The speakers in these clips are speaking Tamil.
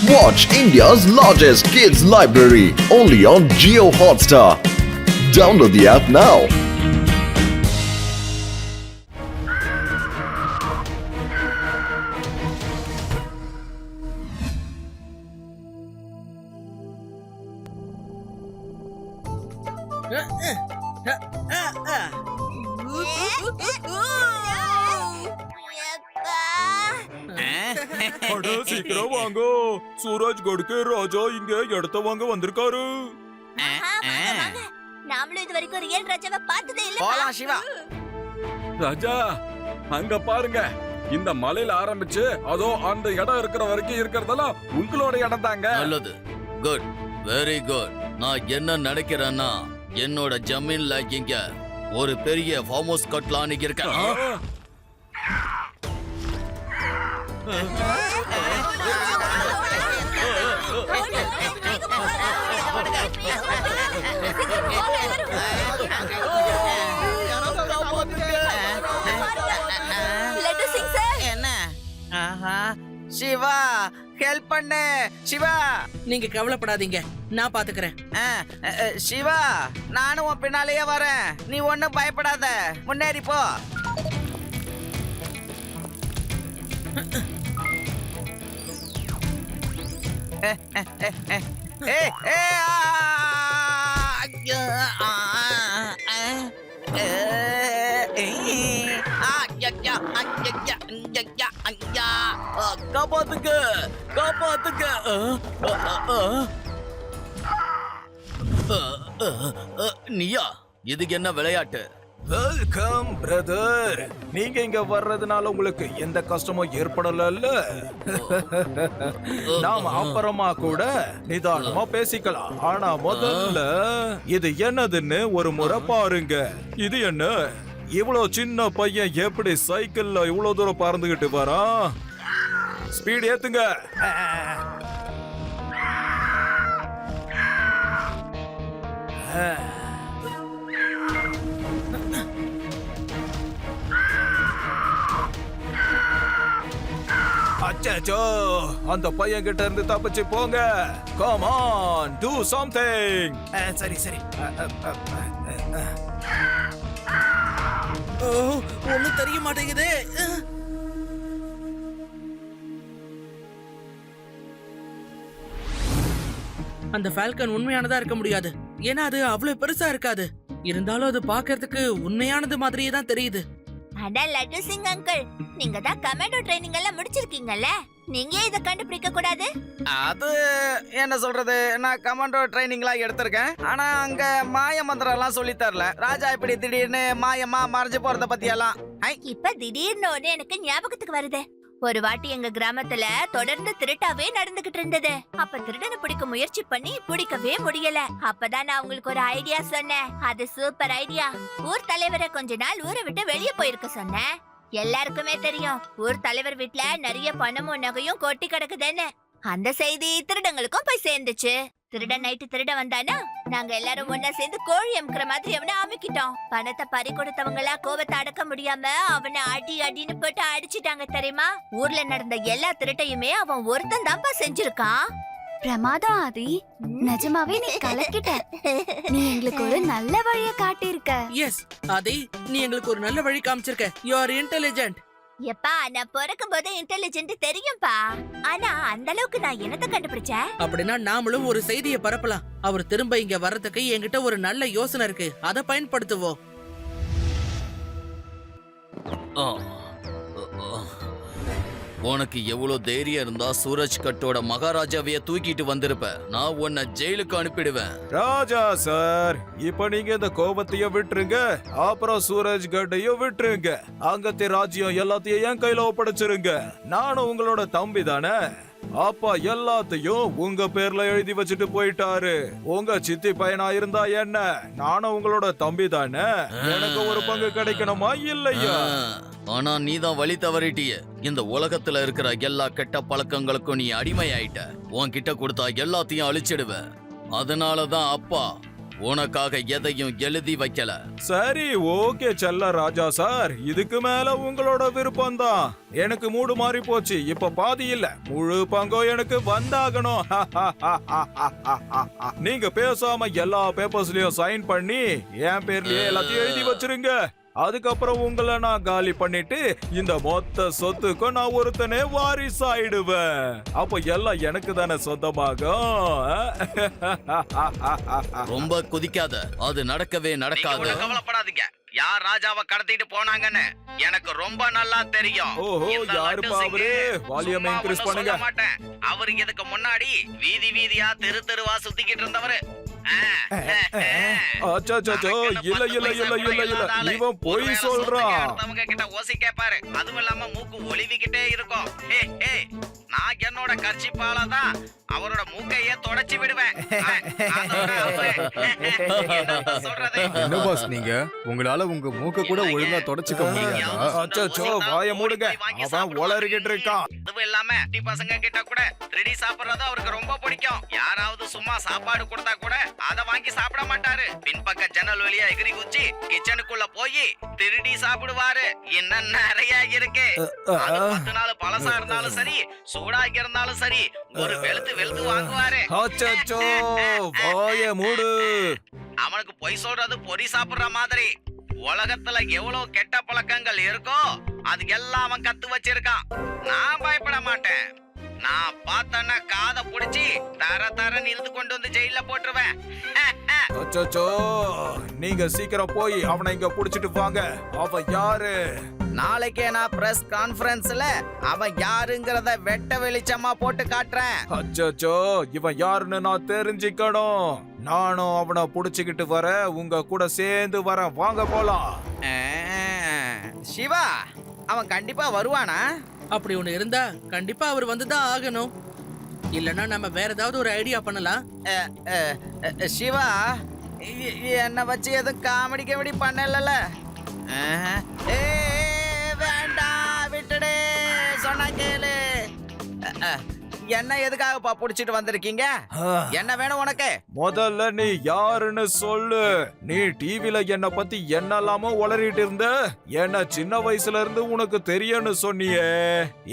Watch India's largest kids library only on Jio Hotstar. Download the app now. அட சீக்கிரம் வாங்க. சூரஜ்கட் கே ராஜா இங்க இடத்த வாங்க வந்திருக்காரு. நாமளும் இது வரைக்கும் ரியல் ராஜாவை பார்த்ததே இல்ல. போலாம் சிவா. ராஜா அங்க பாருங்க, இந்த மலையில ஆரம்பிச்சு அதோ அந்த இடம் இருக்கிற வரைக்கும் இருக்கிறதெல்லாம் உங்களோட இடம் தாங்க. நல்லது, குட், வெரி குட். நான் என்ன நினைக்கிறேன்னா என்னோட ஜமீன்ல இங்க ஒரு பெரிய ஃபார்ம் ஹவுஸ் கட்டலான்னு இருக்கேன். என்ன? சிவா, ஹெல்ப் பண்ணு சிவா. நீங்க கவலைப்படாதீங்க, நான் பாத்துக்கிறேன். சிவா, நானும் உன் பின்னாலேயே வரேன். நீ ஒண்ணும் பயப்படாத, முன்னேறி போ. காப்பாத்துங்க, காப்பாத்துங்க. நீயா, இதுக்கு என்ன விளையாட்டு? Welcome brother. நீங்க இங்க வர்றதுனால உங்களுக்கு எந்த கஷ்டமும் ஏற்படல. நாம அப்புறமா கூட நிதானமா பேசிக்கலாம். ஆனா முதல்ல இது என்னதுன்னு ஒரு முறை பாருங்க. இது என்ன? இவ்வளவு சின்ன பையன் எப்படி சைக்கிள்ல இவ்வளவு தூரம் பறந்துகிட்டு வரான்? ஸ்பீட் ஏத்துங்க. அச்சோ, அந்த பையன் கிட்ட இருந்து தப்பிச்சு போங்க. Come on, to something. சரி சரி. ஒண்ணும் தெரிய மாட்டேங்குது. அந்த ஃபால்கன் உண்மையானதா இருக்க முடியாது, ஏன்னா அது அவ்வளவு பெருசா இருக்காது. இருந்தாலும் அது பாக்குறதுக்கு உண்மையானது மாதிரியே தான் தெரியுது. அட லட்டு சிங் அங்கிள், நீங்க தான் கமாண்டோ ட்ரைனிங் எல்லாம் முடிச்சிருக்கீங்கல்ல, நீங்க இத கண்டுபிடிக்க கூடாது? அது என்ன சொல்றது, நான் கமாண்டோ ட்ரைனிங்லாம் எடுத்திருக்கேன். ஆனா அங்க மாய மந்திரம் எல்லாம் சொல்லி தரல. ராஜா இப்படி திடீர்னு மாயமா மறைஞ்சு போறத பத்தி எல்லாம். இப்ப திடீர்னு ஒண்ணு எனக்கு ஞாபகத்துக்கு வருது. ஒரு வாட்டி எங்க கிராமத்துல தொடர்ந்து திருட்டாவே நடந்துகிட்டு இருந்தது. அப்ப திருடனை பிடிக்க முயற்சி பண்ணி பிடிக்கவே முடியல. அப்பதான் நான் உங்களுக்கு ஒரு ஐடியா சொன்னேன். அது சூப்பர் ஐடியா. ஊர் தலைவரை கொஞ்ச நாள் ஊரை விட்டு வெளியே போயிருக்க சொன்னேன். எல்லாருக்குமே தெரியும், ஊர் தலைவர் வீட்ல நிறைய பணமும் நகையும் கொட்டி கிடக்குதுன்னு. அந்த செய்தி திருடங்களுக்கும் போய் சேர்ந்துச்சு. திருடன் நைட்டு திருட வந்தானா, நாங்க எல்லாரும் ஒன்னா சேர்ந்து கோழி அமுக்குற மாதிரி அவனை அமுக்கிட்டோம். பணத்தை பறி கொடுத்தவங்களா கோபத்தை அடக்க முடியாம அவனை அடி அடின்னு போட்டு அடிச்சிட்டாங்க தெரியுமா? ஊர்ல நடந்த எல்லா திருட்டையுமே அவன் ஒருத்தன் தான்ப்பா செஞ்சிருக்கான். பிரமாதம் ஆதி, நிஜமாவே நீ கலக்கிட்ட. நீ எங்களுக்கு ஒரு நல்ல வழிய காட்டியிருக்க. எஸ் ஆதி, நீ எங்களுக்கு ஒரு நல்ல வழி காமிச்சிருக்க. You are intelligent. எப்பா, நான் பிறக்கும் போது இன்டெலிஜென்ட் தெரியும்பா. ஆனா அந்த அளவுக்கு நான் என்னத்தை கண்டுபிடிச்சேன்? அப்படின்னா நாமளும் ஒரு செய்தியை பரப்பலாம். அவர் திரும்ப இங்க வர்றதுக்கு என்கிட்ட ஒரு நல்ல யோசனை இருக்கு, அதை பயன்படுத்துவோம். உனக்கு எவ்வளவு தைரியம் இருந்தா சூரஜ் கட்டோட மகாராஜாவைய தூக்கிட்டு வந்திருப்ப. நான் உன்னை ஜெயிலுக்கு அனுப்பிடுவேன். ராஜா சார், இப்ப நீங்க இந்த கோபத்தையும் விட்டுருங்க, அப்புறம் சூரஜ் கட்டையும் விட்டுருங்க. அங்கத்தி ராஜ்யம் எல்லாத்தையும் என் கையில ஒப்படைச்சிருங்க. நானும் உங்களோட தம்பி தானே. அப்பா எல்லாத்தையும் உங்க பேர்ல எழுதி வச்சுட்டு போயிட்டாரு. உங்க சித்தி பையனா இருந்தா என்ன, நானும் உங்களோட தம்பி தானே. எனக்கு ஒரு பங்கு கிடைக்கணுமா இல்லையா? ஆனா நீதான் வழி தவறிட்டிய. இந்த உலகத்துல இருக்கிற எல்லா கெட்ட பழக்கங்களுக்கும் நீ அடிமையாயிட்ட. உன்கிட்ட கொடுத்தா எல்லாத்தையும் அழிச்சிடுவ. அதனாலதான் அப்பா உனக்காக எதையும் எழுதி வைக்கல. சரி, ஓகே செல்ல ராஜா சார், இதுக்கு மேல உங்களோட விருப்பம் தான். எனக்கு மூடு மாறி போச்சு. இப்ப பாதி இல்ல, முழு பங்கம் எனக்கு வந்தாகணும். நீங்க பேசாம எல்லா பேப்பர்ஸ்லயும் சைன் பண்ணி என் பேர்லயே எல்லாத்தையும் எழுதி வச்சிருங்க. அதுக்கப்புறம் உங்களை நான் காலி பண்ணிட்டு இந்த மொத்த சொத்துக்கும் நான் ஒருத்தனே வாரிசாயிடுவேன். அப்ப எல்லாம் எனக்கு தானே சொந்தமாகும். ரொம்ப குதிக்காத, அது நடக்கவே நடக்காது. கவலைப்படாதீங்க. யார் ராஜாவை கடத்திட்டு போனாங்கன்னு எனக்கு ரொம்ப நல்லா தெரியும். ஓஹோ, இந்த யாரு லட்டு பாவரு? சிங்கு வால்யூம் சும்மா இன்க்ரீஸ் ஒண்ணும் பண்ணுங்க. சொல்ல மாட்டேன். அவரு இதுக்கு முன்னாடி வீதி வீதியா தெரு தெருவா சுத்திக்கிட்டு இருந்தவரு. அச்சோ, இல்ல இல்ல இல்ல இல்ல இல்ல, இவன் பொய் சொல்றான். அடுத்தவங்க கிட்ட ஓசி கேட்பாரு. அதுவும் இல்லாம மூக்கு ஒளிவிக்கிட்டே இருக்கும். நான் என்னோட கர்ச்சிப்பால தான் அவரோட மூக்கையே தொடச்சி விடுவேன். அதோட அவரு சொல்றது என்ன பாஸ் நீங்க உங்களால உங்க மூக்க கூட ஒழுங்கா தொடச்சுக்க முடியாதா? அச்சோ, வாய மூடுங்க. அவன் உளறிக்கிட்டு இருக்கான். அதுவும் இல்லாம குட்டி பசங்க கிட்ட கூட திருடி சாப்பிடுறது அவருக்கு ரொம்ப பிடிக்கும். யாராவது சும்மா சாப்பாடு கொடுத்தா கூட அத வாங்கி சாப்பிட மாட்டாரு. பின்பக்க ஜன்னல் வழியா எகிரி குச்சி கிச்சனுக்குள்ள போய் திருடி சாப்பிடுவாரு. இன்னும் நிறைய இருக்கு. அது 10 நாள் பழசா இருந்தாலும் சரி, சூடாகி இருந்தாலும் சரி, ஒரு வெளுத்து வாங்குவாரு. அச்சோ, வாய மூடு. அவனுக்கு பொய் சொல்றது பொறி சாப்பிடுற மாதிரி. உலகத்துல எவ்வளவு கெட்ட பழக்கங்கள் இருக்கோ அது எல்லாம் அவன் கத்து வச்சிருக்கான். நான் பயப்பட மாட்டேன். நான் பார்த்தேன்னா காதை புடிச்சு தரன்னு இழுத்து கொண்டு வந்து ஜெயில போட்டுருவேன். அச்சோ, நீங்க சீக்கிரம் போய் அவனை இங்க புடிச்சிட்டு வாங்க. அவன் யாரு? நாளைக்கே நான் பிரஸ் கான்ஃபரன்ஸ்ல அவன் யாருங்கறத வெட்ட வெளிச்சமா போட்டு காட்டுறேன். அச்சோ, இவன் யாருன்னு நான் தெரிஞ்சுக்கணும். நானும் அவனை புடிச்சுக்கிட்டு வர, உங்க கூட சேர்ந்து வரேன். வாங்க போலாம். சிவா, அவன் கண்டிப்பா வருவானா? அப்படி ஒண்ணு இருந்தா கண்டிப்பா அவர் வந்துதான் ஆகணும். இல்லனா நம்ம வேற ஏதாவது ஒரு ஐடியா பண்ணலாம். சிவா, என்ன வச்சு எதுவும் காமெடி பண்ணல? வேண்டாம், விட்டுடு, சொன்னா கேளு. என்ன எதுக்காகப்பா புடிச்சிட்டு வந்திருக்கீங்க? என்ன வேணும் உனக்கு? முதல்ல நீ யாருன்னு சொல்லு. நீ டிவில என்ன பத்தி என்னெல்லாமோ உளறிட்டு இருந்த. என்ன சின்ன வயசுல இருந்து உனக்கு தெரியும்னு சொன்னியே.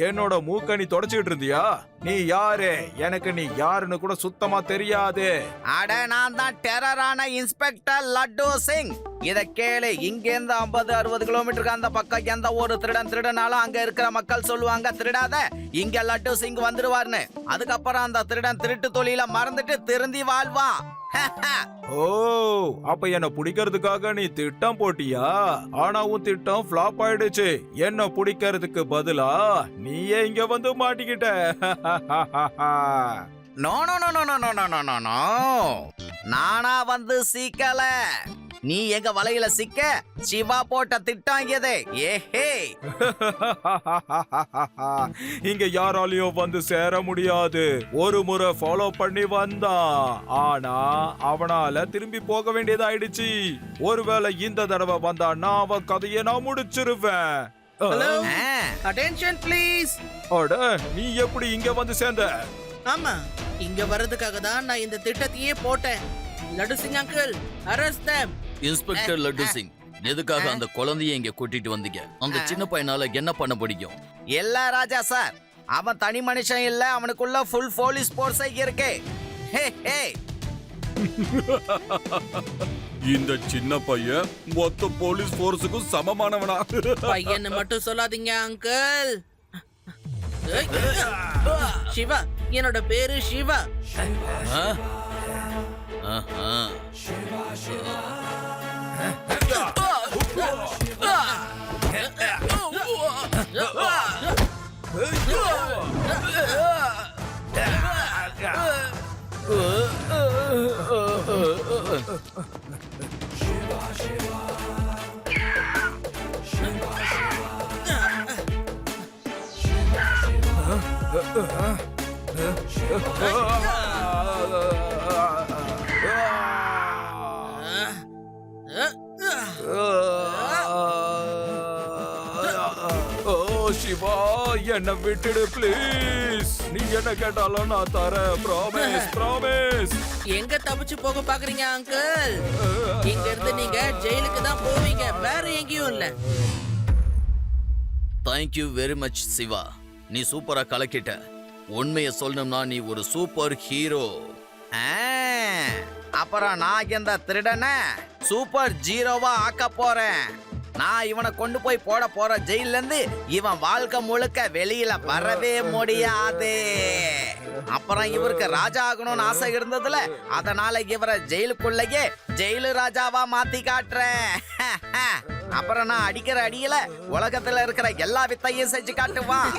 என்னோட மூக்க நீ தொடச்சிட்டு இருந்தியா? நீ யாரு? எனக்கு நீ யாருன்னு கூட சுத்தமா தெரியாது. அட, நான் தான் டெரரான இன்ஸ்பெக்டர் லட்டு சிங். இத கேளு. இங்க இருந்து 50-60 கிலோமீட்டருக்கு அந்த பக்கம் எந்த ஒரு திருடனாலும் அங்க இருக்கிற மக்கள் சொல்லுவாங்க, திருடாத, இங்க லட்டு சிங் வந்துடுவார்னு. அதுக்கப்புறம் அந்த திருடன் திருட்டு தொழில மறந்துட்டு திருந்தி வாழ்வான். ஓ, அப்ப என்ன பிடிக்கிறதுக்காக நீ திட்டம் போட்டியா? ஆனா உன் திட்டம் ஃபிளாப் ஆயிடுச்சு. என்ன பிடிக்கிறதுக்கு பதிலா நீயே இங்க வந்து மாட்டிக்கிட்ட. No no no no no no no no, நானா வந்து சிக்கல. நீ எங்க வலையில சிக்க சிவா போட்ட திட்டம் இது. ஏஹே, இங்க யாராலையும் வந்து சேர முடியாது. ஒரு முறை ஃபாலோ பண்ணி வந்தான், ஆனா அவனால திரும்பி போக வேண்டியதாயிடுச்சு. ஒருவேளை இந்த தடவை வந்தான்னா அவன் கதையை நான் முடிச்சிருவேன். Hello, attention please. அட, நீ எப்படி இங்க வந்து சேர்ந்த? ஆமா, இங்க வர்றதுக்காக தான் நான் இந்த திட்டத்தையே போட்டேன். Laddu Singh uncle, arrest them. Inspector laddu Singh, எதுக்காக அந்த குழந்தைய இங்க கூட்டிட்டு வந்தீங்க? அந்த சின்ன பையனால என்ன பண்ண முடியும்? இல்ல ராஜா சார், அவன் தனி மனுஷன் இல்ல, அவனுக்குள்ள ஃபுல் போலீஸ் போர்ஸே இருக்கு. ஹே ஹே, இந்த சின்ன பையன் மொத்த போலீஸ் போர்ஸுக்கும் சமமானவனா? பையன்னு மட்டும் சொல்லாதீங்க அங்கிள். சிவா, என்னோட பேரு சிவா. ஆ? ஆஹா. ஓ சிவா, என்ன விட்டுடு ப்ளீஸ். நீ என்ன கேட்டாலும் நான் தரேன். Promise promise. எங்க தப்பிச்சு போக பாக்குறீங்க அங்கிள்? இங்க இருந்து நீங்க ஜெயிலுக்கு தான் போவீங்க, வேற எங்கேயும் இல்ல. Thank you very much Shiva. நீ சூப்பரா கலக்கிட்ட. உண்மையை சொல்லணும்னா நீ ஒரு சூப்பர் ஹீரோ. அப்புறம் நான் இந்த திருடனை சூப்பர் ஜீரோவா ஆக்க போறேன். நான் இவனை கொண்டு போய் போட போற ஜெயில இருந்து இவன் வாழ்க்கை முழுக்க வெளியில வரவே முடியாது. அப்புறம் இவருக்கு ராஜா ஆகணும்னு ஆசை இருந்ததுல, அதனால இவரை ஜெயிலுக்குள்ளேயே ஜெயிலு ராஜாவா மாத்தி காட்டுறேன். அப்புறம் நான் அடிக்கிற அடியில உலகத்துல இருக்கிற எல்லா வித்தையும் செஞ்சு காட்டுவான்.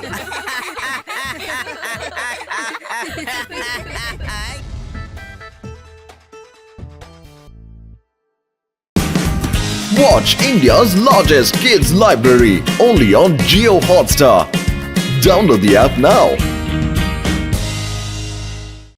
Watch India's largest kids library only on Geo Hotstar. Download the app now.